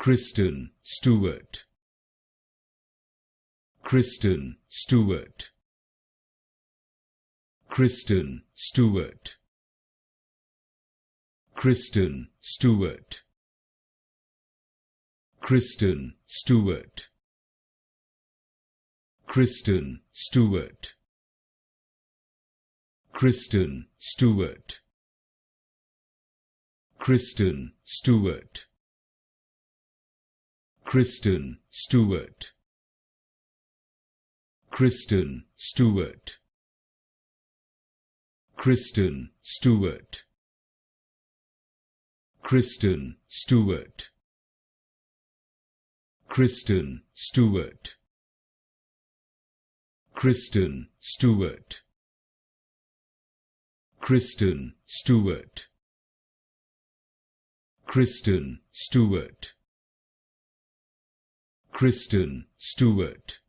Kristen Stewart. Kristen Stewart. Kristen Stewart. Kristen Stewart. Kristen Stewart. Kristen Stewart. Kristen Stewart. Kristen Stewart. Kristen Stewart. Kristen Stewart. Kristen Stewart. Kristen Stewart. Kristen Stewart. Kristen Stewart. Kristen Stewart. Kristen Stewart. Kristen Stewart.